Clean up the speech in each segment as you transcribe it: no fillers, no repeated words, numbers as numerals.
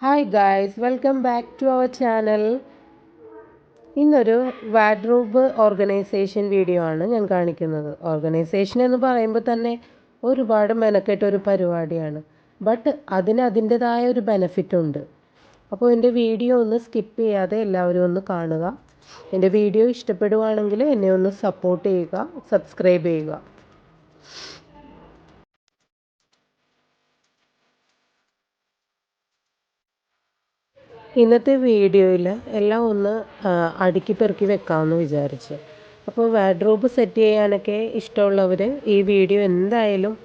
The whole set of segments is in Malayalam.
Hi guys, welcome back to our channel. ഇന്നൊരു വാർഡ്രോബ് ഓർഗനൈസേഷൻ വീഡിയോ ആണ് ഞാൻ കാണിക്കുന്നത്. ഓർഗനൈസേഷൻ എന്ന് പറയുമ്പോൾ തന്നെ ഒരുപാട് മെനക്കെട്ട ഒരു പരിപാടിയാണ്. ബട്ട് അതിന് അതിൻ്റെതായ ഒരു ബെനഫിറ്റ് ഉണ്ട്. അപ്പോൾ എൻ്റെ വീഡിയോ ഒന്ന് സ്കിപ്പ് ചെയ്യാതെ എല്ലാവരും ഒന്ന് കാണുക. എൻ്റെ വീഡിയോ ഇഷ്ടപ്പെടുവാണെങ്കിൽ എന്നെ ഒന്ന് സപ്പോർട്ട് ചെയ്യുക, സബ്സ്ക്രൈബ് ചെയ്യുക. ഇന്നത്തെ വീഡിയോയിൽ എല്ലാം ഒന്ന് അടുക്കി പെറുക്കി വെക്കാമെന്ന് വിചാരിച്ചു. അപ്പോൾ വാർഡ്രോബ് സെറ്റ് ചെയ്യാനൊക്കെ ഇഷ്ടമുള്ളവർ ഈ വീഡിയോ എന്തായാലും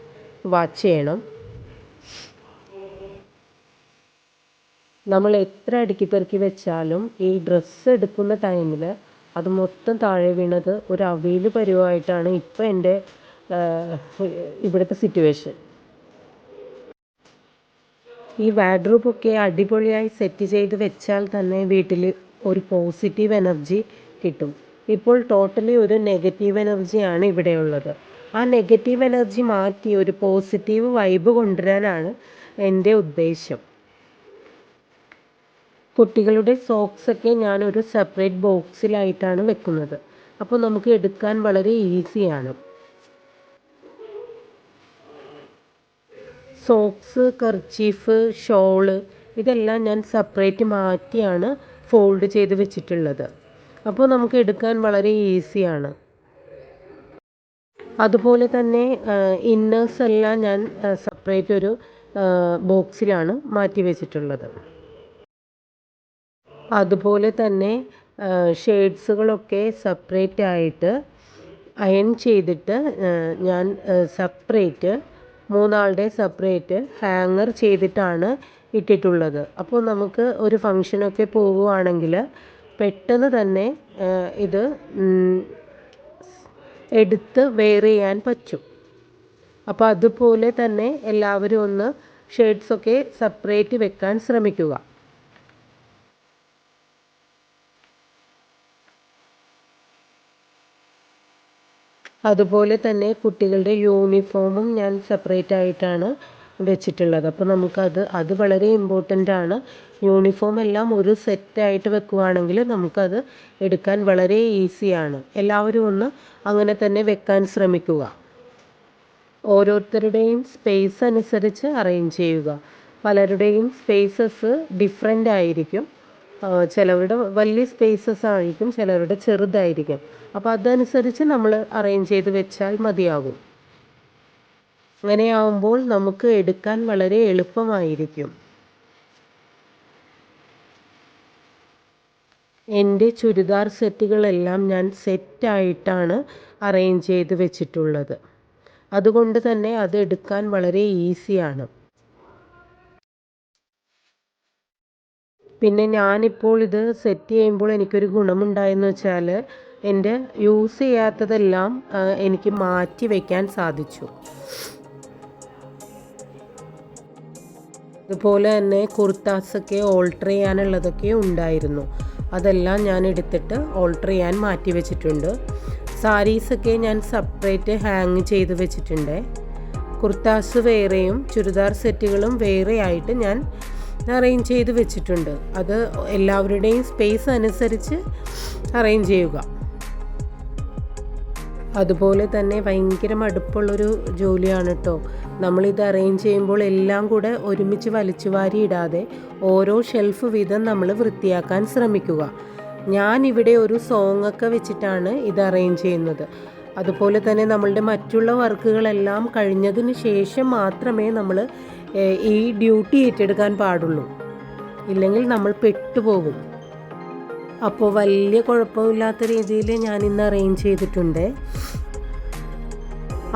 വാച്ച് ചെയ്യണം. നമ്മൾ എത്ര അടുക്കി പെറുക്കി വെച്ചാലും ഈ ഡ്രസ്സ് എടുക്കുന്ന ടൈമിൽ അത് മൊത്തം താഴെ വീണത് ഒരു അവിയൽ പരുവമായിട്ടാണ് ഇപ്പോൾ എൻ്റെ ഇവിടുത്തെ സിറ്റുവേഷൻ. ഈ വാർഡ്രോബൊക്കെ അടിപൊളിയായി സെറ്റ് ചെയ്ത് വെച്ചാൽ തന്നെ വീട്ടിൽ ഒരു പോസിറ്റീവ് എനർജി കിട്ടും. ഇപ്പോൾ ടോട്ടലി ഒരു നെഗറ്റീവ് എനർജിയാണ് ഇവിടെയുള്ളത്. ആ നെഗറ്റീവ് എനർജി മാറ്റി ഒരു പോസിറ്റീവ് വൈബ് കൊണ്ടുവരാനാണ് എൻ്റെ ഉദ്ദേശം. കുട്ടികളുടെ സോക്സൊക്കെ ഞാനൊരു സെപ്പറേറ്റ് ബോക്സിലായിട്ടാണ് വെക്കുന്നത്. അപ്പോൾ നമുക്ക് എടുക്കാൻ വളരെ ഈസിയാണ്. സോക്സ്, കർച്ചീഫ്, ഷോള് ഇതെല്ലാം ഞാൻ സെപ്പറേറ്റ് മാറ്റിയാണ് ഫോൾഡ് ചെയ്ത് വെച്ചിട്ടുള്ളത്. അപ്പോൾ നമുക്ക് എടുക്കാൻ വളരെ ഈസിയാണ്. അതുപോലെ തന്നെ ഇന്നേഴ്സ് എല്ലാം ഞാൻ സെപ്പറേറ്റ് ഒരു ബോക്സിലാണ് മാറ്റി വെച്ചിട്ടുള്ളത്. അതുപോലെ തന്നെ ഷെയ്ഡ്സുകളൊക്കെ സെപ്പറേറ്റ് ആയിട്ട് അയൺ ചെയ്തിട്ട് ഞാൻ സെപ്പറേറ്റ് മൂന്നാളുടെ സെപ്പറേറ്റ് ഹാങ്ങർ ചെയ്തിട്ടാണ് ഇട്ടിട്ടുള്ളത്. അപ്പോൾ നമുക്ക് ഒരു ഫങ്ഷനൊക്കെ പോവുകയാണെങ്കിൽ പെട്ടെന്ന് തന്നെ ഇത് എടുത്ത് വെയർ ചെയ്യാൻ പറ്റും. അപ്പോൾ അതുപോലെ തന്നെ എല്ലാവരും ഒന്ന് ഷെയ്ഡ്സൊക്കെ സെപ്പറേറ്റ് വെക്കാൻ ശ്രമിക്കുക. അതുപോലെ തന്നെ കുട്ടികളുടെ യൂണിഫോമും ഞാൻ സെപ്പറേറ്റ് ആയിട്ടാണ് വെച്ചിട്ടുള്ളത്. അപ്പോൾ അത് വളരെ ഇമ്പോർട്ടൻ്റ് ആണ്. യൂണിഫോം എല്ലാം ഒരു സെറ്റായിട്ട് വെക്കുകയാണെങ്കിൽ നമുക്കത് എടുക്കാൻ വളരെ ഈസിയാണ്. എല്ലാവരും ഒന്ന് അങ്ങനെ തന്നെ വെക്കാൻ ശ്രമിക്കുക. ഓരോരുത്തരുടെയും സ്പേസ് അനുസരിച്ച് അറേഞ്ച് ചെയ്യുക. പലരുടെയും സ്പേസസ് ഡിഫറെൻ്റ് ആയിരിക്കും. ചിലവരുടെ വലിയ സ്പേസസ് ആയിരിക്കും, ചിലവരുടെ ചെറുതായിരിക്കും. അപ്പോൾ അതനുസരിച്ച് നമ്മൾ അറേഞ്ച് ചെയ്ത് വെച്ചാൽ മതിയാകും. അങ്ങനെയാവുമ്പോൾ നമുക്ക് എടുക്കാൻ വളരെ എളുപ്പമായിരിക്കും. എൻ്റെ ചുരിദാർ സെറ്റുകളെല്ലാം ഞാൻ സെറ്റായിട്ടാണ് അറേഞ്ച് ചെയ്ത് വെച്ചിട്ടുള്ളത്. അതുകൊണ്ട് തന്നെ അത് എടുക്കാൻ വളരെ ഈസിയാണ്. പിന്നെ ഞാനിപ്പോൾ ഇത് സെറ്റ് ചെയ്യുമ്പോൾ എനിക്കൊരു ഗുണമുണ്ടായെന്ന് വെച്ചാൽ എൻ്റെ യൂസ് ചെയ്യാത്തതെല്ലാം എനിക്ക് മാറ്റി വയ്ക്കാൻ സാധിച്ചു. അതുപോലെ തന്നെ കുർത്താസൊക്കെ ഓൾട്ടർ ചെയ്യാനുള്ളതൊക്കെ ഉണ്ടായിരുന്നു. അതെല്ലാം ഞാൻ എടുത്തിട്ട് ഓൾട്ടർ ചെയ്യാൻ മാറ്റി വെച്ചിട്ടുണ്ട്. സാരീസൊക്കെ ഞാൻ സെപ്പറേറ്റ് ഹാങ് ചെയ്ത് വെച്ചിട്ടുണ്ട്. കുർത്താസ് വേറെയും ചുരിദാർ സെറ്റുകളും വേറെ ആയിട്ട് ഞാൻ അറേഞ്ച് ചെയ്ത് വെച്ചിട്ടുണ്ട്. അത് എല്ലാവരുടെയും സ്പേസ് അനുസരിച്ച് അറേഞ്ച് ചെയ്യുക. അതുപോലെ തന്നെ ഭയങ്കര മടുപ്പുള്ളൊരു ജോലിയാണ് കേട്ടോ. നമ്മളിത് അറേഞ്ച് ചെയ്യുമ്പോൾ എല്ലാം കൂടെ ഒരുമിച്ച് വലിച്ചു വാരി ഇടാതെ ഓരോ ഷെൽഫ് വീതം നമ്മൾ വൃത്തിയാക്കാൻ ശ്രമിക്കുക. ഞാനിവിടെ ഒരു സോങ്ങൊക്കെ വെച്ചിട്ടാണ് ഇത് അറേഞ്ച് ചെയ്യുന്നത്. അതുപോലെ തന്നെ നമ്മളുടെ മറ്റുള്ള വർക്കുകളെല്ലാം കഴിഞ്ഞതിന് ശേഷം മാത്രമേ നമ്മൾ ഈ ഡ്യൂട്ടി ഏറ്റെടുക്കാൻ പാടുള്ളൂ. ഇല്ലെങ്കിൽ നമ്മൾ പെട്ടുപോകും. അപ്പോൾ വലിയ കുഴപ്പമില്ലാത്ത രീതിയിൽ ഞാൻ ഇന്ന് അറേഞ്ച് ചെയ്തിട്ടുണ്ട്.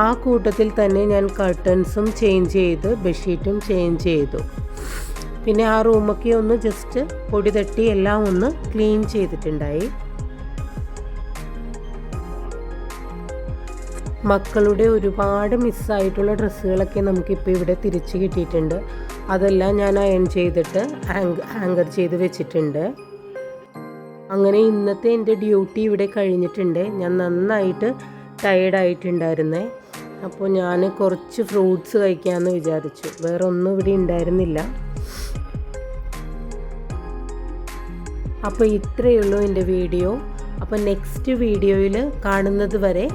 ആ കൂട്ടത്തിൽ തന്നെ ഞാൻ കർട്ടൻസും ചേഞ്ച് ചെയ്ത് ബെഡ്ഷീറ്റും ചേഞ്ച് ചെയ്തു. പിന്നെ ആ റൂമൊക്കെ ഒന്ന് ജസ്റ്റ് പൊടി തട്ടി എല്ലാം ഒന്ന് ക്ലീൻ ചെയ്തിട്ടുണ്ടായി. മക്കളുടെ ഒരുപാട് മിസ്സായിട്ടുള്ള ഡ്രസ്സുകളൊക്കെ നമുക്കിപ്പോൾ ഇവിടെ തിരിച്ച് കിട്ടിയിട്ടുണ്ട്. അതെല്ലാം ഞാൻ അയൺ ചെയ്തിട്ട് ഹാങ്കർ ചെയ്ത് വെച്ചിട്ടുണ്ട്. അങ്ങനെ ഇന്നത്തെ എൻ്റെ ഡ്യൂട്ടി ഇവിടെ കഴിഞ്ഞിട്ടുണ്ട്. ഞാൻ നന്നായിട്ട് ടയേർഡായിട്ടുണ്ടായിരുന്നേ. അപ്പോൾ ഞാൻ കുറച്ച് ഫ്രൂട്ട്സ് കഴിക്കാമെന്ന് വിചാരിച്ചു. വേറെ ഒന്നും ഇവിടെ ഉണ്ടായിരുന്നില്ല. അപ്പോൾ ഇത്രയേ ഉള്ളൂ എൻ്റെ വീഡിയോ. അപ്പോൾ നെക്സ്റ്റ് വീഡിയോയിൽ കാണുന്നത് വരെ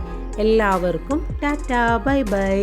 എല്ലാവർക്കും ടാറ്റാ ബൈ ബൈ.